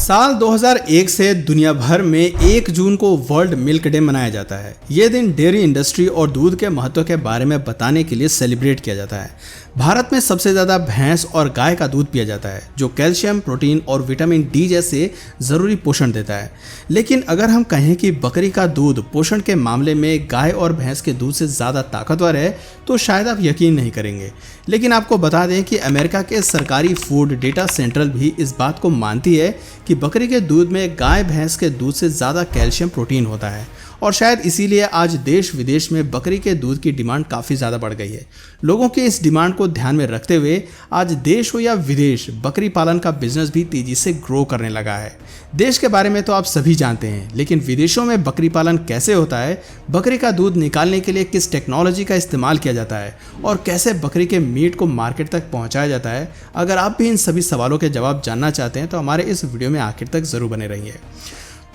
साल 2001 से दुनिया भर में 1 जून को वर्ल्ड मिल्क डे मनाया जाता है। ये दिन डेयरी इंडस्ट्री और दूध के महत्व के बारे में बताने के लिए सेलिब्रेट किया जाता है। भारत में सबसे ज़्यादा भैंस और गाय का दूध पिया जाता है, जो कैल्शियम, प्रोटीन और विटामिन डी जैसे ज़रूरी पोषण देता है। लेकिन अगर हम कहें कि बकरी का दूध पोषण के मामले में गाय और भैंस के दूध से ज़्यादा ताकतवर है, तो शायद आप यकीन नहीं करेंगे। लेकिन आपको बता दें कि अमेरिका के सरकारी फूड डेटा सेंट्रल भी इस बात को मानती है कि बकरी के दूध में गाय भैंस के दूध से ज़्यादा कैल्शियम प्रोटीन होता है, और शायद इसीलिए आज देश विदेश में बकरी के दूध की डिमांड काफ़ी ज़्यादा बढ़ गई है। लोगों की इस डिमांड को ध्यान में रखते हुए आज देश हो या विदेश, बकरी पालन का बिजनेस भी तेज़ी से ग्रो करने लगा है। देश के बारे में तो आप सभी जानते हैं, लेकिन विदेशों में बकरी पालन कैसे होता है, बकरी का दूध निकालने के लिए किस टेक्नोलॉजी का इस्तेमाल किया जाता है और कैसे बकरी के मीट को मार्केट तक पहुँचाया जाता है, अगर आप भी इन सभी सवालों के जवाब जानना चाहते हैं तो हमारे इस वीडियो में आखिर तक ज़रूर बने रहिए।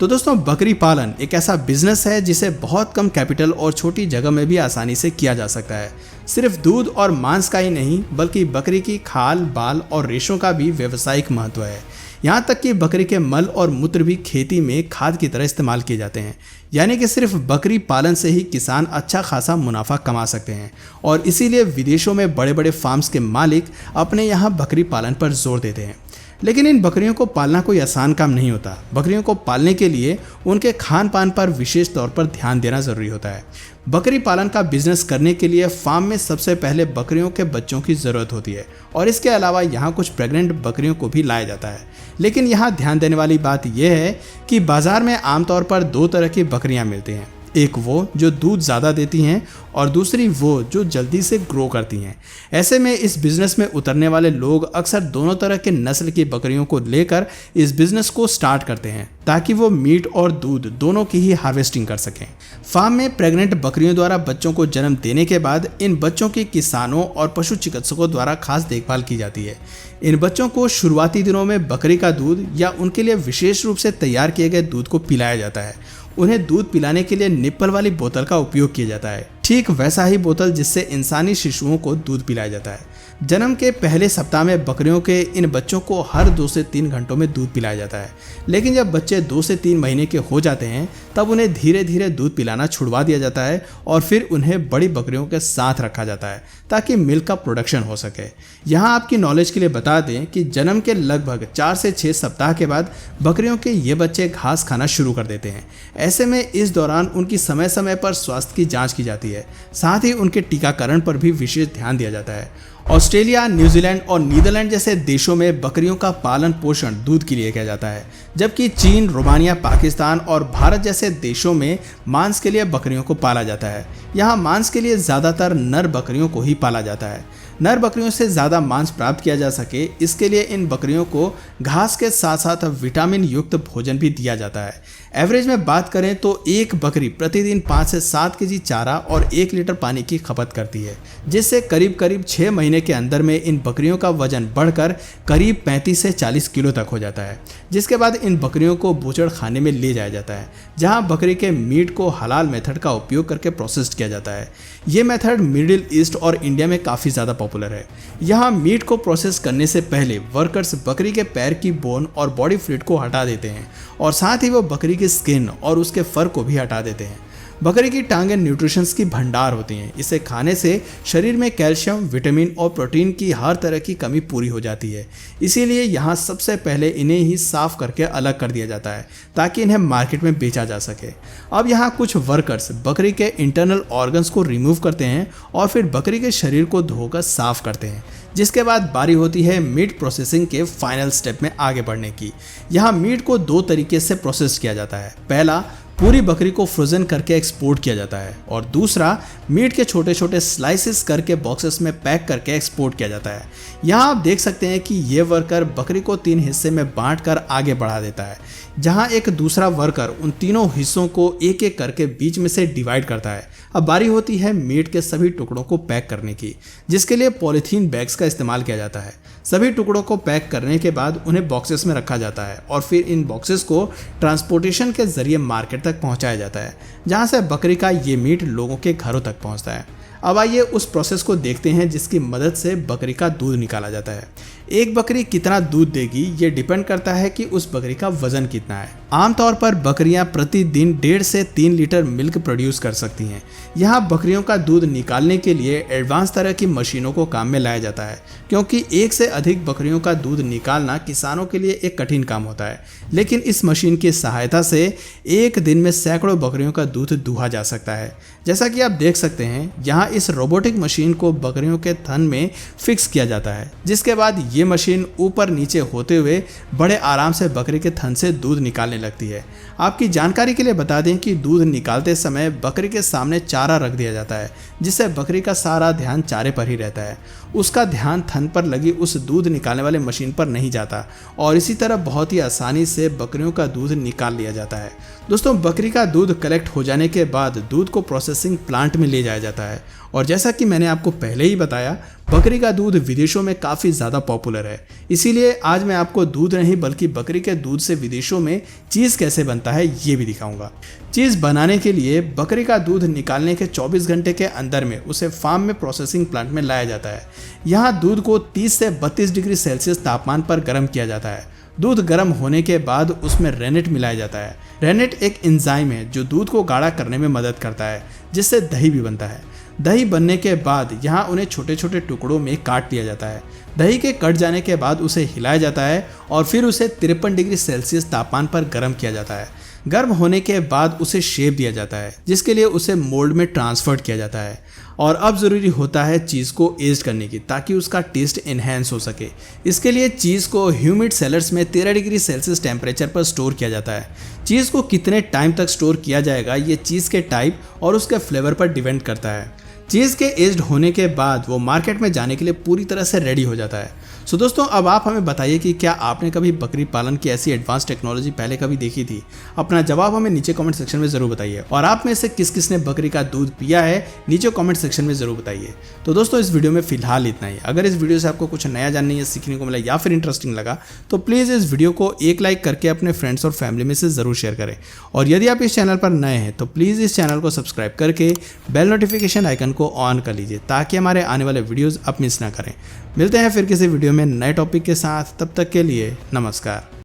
तो दोस्तों, बकरी पालन एक ऐसा बिजनेस है जिसे बहुत कम कैपिटल और छोटी जगह में भी आसानी से किया जा सकता है। सिर्फ दूध और मांस का ही नहीं, बल्कि बकरी की खाल, बाल और रेशों का भी व्यावसायिक महत्व है। यहाँ तक कि बकरी के मल और मूत्र भी खेती में खाद की तरह इस्तेमाल किए जाते हैं। यानी कि सिर्फ बकरी पालन से ही किसान अच्छा खासा मुनाफा कमा सकते हैं, और इसीलिए विदेशों में बड़े बड़े फार्म्स के मालिक अपने यहाँ बकरी पालन पर जोर देते हैं। लेकिन इन बकरियों को पालना कोई आसान काम नहीं होता। बकरियों को पालने के लिए उनके खान पान पर विशेष तौर पर ध्यान देना ज़रूरी होता है। बकरी पालन का बिजनेस करने के लिए फार्म में सबसे पहले बकरियों के बच्चों की ज़रूरत होती है, और इसके अलावा यहाँ कुछ प्रेग्नेंट बकरियों को भी लाया जाता है। लेकिन यहाँ ध्यान देने वाली बात यह है कि बाज़ार में आमतौर पर 2 तरह की बकरियाँ मिलती हैं। एक वो जो दूध ज़्यादा देती हैं, और दूसरी वो जो जल्दी से ग्रो करती हैं। ऐसे में इस बिज़नेस में उतरने वाले लोग अक्सर दोनों तरह के नस्ल की बकरियों को लेकर इस बिज़नेस को स्टार्ट करते हैं, ताकि वो मीट और दूध दोनों की ही हार्वेस्टिंग कर सकें। फार्म में प्रेग्नेंट बकरियों द्वारा बच्चों को जन्म देने के बाद इन बच्चों की किसानों और पशु चिकित्सकों द्वारा खास देखभाल की जाती है। इन बच्चों को शुरुआती दिनों में बकरी का दूध या उनके लिए विशेष रूप से तैयार किए गए दूध को पिलाया जाता है। उन्हें दूध पिलाने के लिए निप्पल वाली बोतल का उपयोग किया जाता है, ठीक वैसा ही बोतल जिससे इंसानी शिशुओं को दूध पिलाया जाता है। जन्म के पहले सप्ताह में बकरियों के इन बच्चों को हर 2 से 3 घंटों में दूध पिलाया जाता है। लेकिन जब बच्चे 2 से 3 महीने के हो जाते हैं, तब उन्हें धीरे धीरे दूध पिलाना छुड़वा दिया जाता है, और फिर उन्हें बड़ी बकरियों के साथ रखा जाता है ताकि मिल्क का प्रोडक्शन हो सके। यहाँ आपकी नॉलेज के लिए बता दें कि जन्म के लगभग 4 से 6 सप्ताह के बाद बकरियों के ये बच्चे घास खाना शुरू कर देते हैं। ऐसे में इस दौरान उनकी समय समय पर स्वास्थ्य की जाँच की जाती है। साथ ही उनके टीकाकरण पर भी विशेष ध्यान दिया जाता है। ऑस्ट्रेलिया, न्यूजीलैंड और नीदरलैंड जैसे देशों में बकरियों का पालन पोषण दूध के लिए किया जाता है, जबकि चीन, रोमानिया, पाकिस्तान और भारत जैसे देशों में मांस के लिए बकरियों को पाला जाता है। यहाँ मांस के लिए ज़्यादातर नर बकरियों को ही पाला जाता है। नर बकरियों से ज़्यादा मांस प्राप्त किया जा सके, इसके लिए इन बकरियों को घास के साथ साथ विटामिन युक्त भोजन भी दिया जाता है। एवरेज में बात करें तो एक बकरी प्रतिदिन 5 से 7 केजी चारा और 1 लीटर पानी की खपत करती है, जिससे करीब करीब 6 महीने के अंदर में इन बकरियों का वजन बढ़कर करीब 35 से 40 किलो तक हो जाता है। जिसके बाद इन बकरियों को बूचड़ खाने में ले जाया जाता है, जहां बकरी के मीट को हलाल मेथड का उपयोग करके प्रोसेस किया जाता है। ये मेथड मिडिल ईस्ट और इंडिया में काफ़ी ज़्यादा पॉपुलर है। यहाँ मीट को प्रोसेस करने से पहले वर्कर्स बकरी के पैर की बोन और बॉडी फ्लूइड को हटा देते हैं, और साथ ही वो बकरी की स्किन और उसके फर को भी हटा देते हैं। बकरी की टांगें न्यूट्रिशंस की भंडार होती हैं। इसे खाने से शरीर में कैल्शियम, विटामिन और प्रोटीन की हर तरह की कमी पूरी हो जाती है। इसीलिए यहाँ सबसे पहले इन्हें ही साफ करके अलग कर दिया जाता है, ताकि इन्हें मार्केट में बेचा जा सके। अब यहाँ कुछ वर्कर्स बकरी के इंटरनल ऑर्गन्स को रिमूव करते हैं और फिर बकरी के शरीर को धोकर साफ करते हैं, जिसके बाद बारी होती है मीट प्रोसेसिंग के फाइनल स्टेप में आगे बढ़ने की। यहाँ मीट को 2 तरीके से प्रोसेस किया जाता है। पहला, पूरी बकरी को फ्रोजन करके एक्सपोर्ट किया जाता है, और दूसरा, मीट के छोटे छोटे स्लाइसेस करके बॉक्सेस में पैक करके एक्सपोर्ट किया जाता है। यहाँ आप देख सकते हैं कि ये वर्कर बकरी को 3 हिस्से में बांटकर आगे बढ़ा देता है, जहाँ एक दूसरा वर्कर उन तीनों हिस्सों को एक एक करके बीच में से डिवाइड करता है। अब बारी होती है मीट के सभी टुकड़ों को पैक करने की, जिसके लिए पॉलीथीन बैग्स का इस्तेमाल किया जाता है। सभी टुकड़ों को पैक करने के बाद उन्हें बॉक्सेस में रखा जाता है, और फिर इन बॉक्सेस को ट्रांसपोर्टेशन के जरिए मार्केट तक पहुंचाया जाता है, जहां से बकरी का ये मीट लोगों के घरों तक पहुंचता है। अब आइए उस प्रोसेस को देखते हैं जिसकी मदद से बकरी का दूध निकाला जाता है। एक बकरी कितना दूध देगी ये डिपेंड करता है कि उस बकरी का वजन कितना है। आमतौर पर बकरियां प्रतिदिन 1.5 से 3 लीटर मिल्क प्रोड्यूस कर सकती हैं। यहाँ बकरियों का दूध निकालने के लिए एडवांस तरह की मशीनों को काम में लाया जाता है, क्योंकि एक से अधिक बकरियों का दूध निकालना किसानों के लिए एक कठिन काम होता है। लेकिन इस मशीन की सहायता से एक दिन में सैकड़ों बकरियों का दूध दूहा जा सकता है। जैसा कि आप देख सकते हैं, यहाँ इस रोबोटिक मशीन को बकरियों के थन में फिक्स किया जाता है, जिसके बाद ये मशीन ऊपर नीचे होते हुए बड़े आराम से बकरी के थन से दूध निकालने लगती है। आपकी जानकारी के लिए बता दें कि दूध निकालते समय बकरी के सामने चारा रख दिया जाता है, जिससे बकरी का सारा ध्यान चारे पर ही रहता है। उसका ध्यान थन पर लगी उस दूध निकालने वाले मशीन पर नहीं जाता और इसी तरह बहुत ही आसानी से बकरियों का दूध निकाल लिया जाता है। दोस्तों, बकरी का दूध कलेक्ट हो जाने के बाद दूध को प्रोसेसिंग प्लांट में ले जाया जाता है और जैसा कि मैंने आपको पहले ही बताया, बकरी का दूध विदेशों में काफ़ी ज़्यादा पॉपुलर है। इसीलिए आज मैं आपको दूध नहीं बल्कि बकरी के दूध से विदेशों में चीज़ कैसे बनता है ये भी दिखाऊंगा। चीज़ बनाने के लिए बकरी का दूध निकालने के 24 घंटे के अंदर में उसे फार्म में प्रोसेसिंग प्लांट में लाया जाता है। यहाँ दूध को 30 से 32 डिग्री सेल्सियस तापमान पर गर्म किया जाता है। दूध गर्म होने के बाद उसमें रेनेट मिलाया जाता है। रेनेट एक एंजाइम है जो दूध को गाढ़ा करने में मदद करता है, जिससे दही भी बनता है। दही बनने के बाद यहाँ उन्हें छोटे छोटे टुकड़ों में काट लिया जाता है। दही के कट जाने के बाद उसे हिलाया जाता है और फिर उसे 53 डिग्री सेल्सियस तापमान पर गर्म किया जाता है। गर्म होने के बाद उसे शेप दिया जाता है, जिसके लिए उसे मोल्ड में ट्रांसफर किया जाता है। और अब ज़रूरी होता है चीज़ को एज करने की, ताकि उसका टेस्ट इन्हेंस हो सके। इसके लिए चीज़ को ह्यूमिड सेलर्स में 13 डिग्री सेल्सियस टेम्परेचर पर स्टोर किया जाता है। चीज़ को कितने टाइम तक स्टोर किया जाएगा ये चीज़ के टाइप और उसके फ्लेवर पर डिपेंड करता है। चीज़ के एज्ड होने के बाद वो मार्केट में जाने के लिए पूरी तरह से रेडी हो जाता है। सो दोस्तों, अब आप हमें बताइए कि क्या आपने कभी बकरी पालन की ऐसी एडवांस टेक्नोलॉजी पहले कभी देखी थी? अपना जवाब हमें नीचे कमेंट सेक्शन में ज़रूर बताइए और आप में से किस किस ने बकरी का दूध पिया है नीचे कमेंट सेक्शन में ज़रूर बताइए। तो दोस्तों, इस वीडियो में फिलहाल इतना ही। अगर इस वीडियो से आपको कुछ नया जानने या सीखने को मिला या फिर इंटरेस्टिंग लगा तो प्लीज़ इस वीडियो को एक लाइक करके अपने फ्रेंड्स और फैमिली में से ज़रूर शेयर करें। और यदि आप इस चैनल पर नए हैं तो प्लीज़ इस चैनल को सब्सक्राइब करके बेल नोटिफिकेशन आइकन को ऑन कर लीजिए, ताकि हमारे आने वाले वीडियोज़ आप मिस ना करें। मिलते हैं फिर किसी वीडियो में नए टॉपिक के साथ। तब तक के लिए नमस्कार।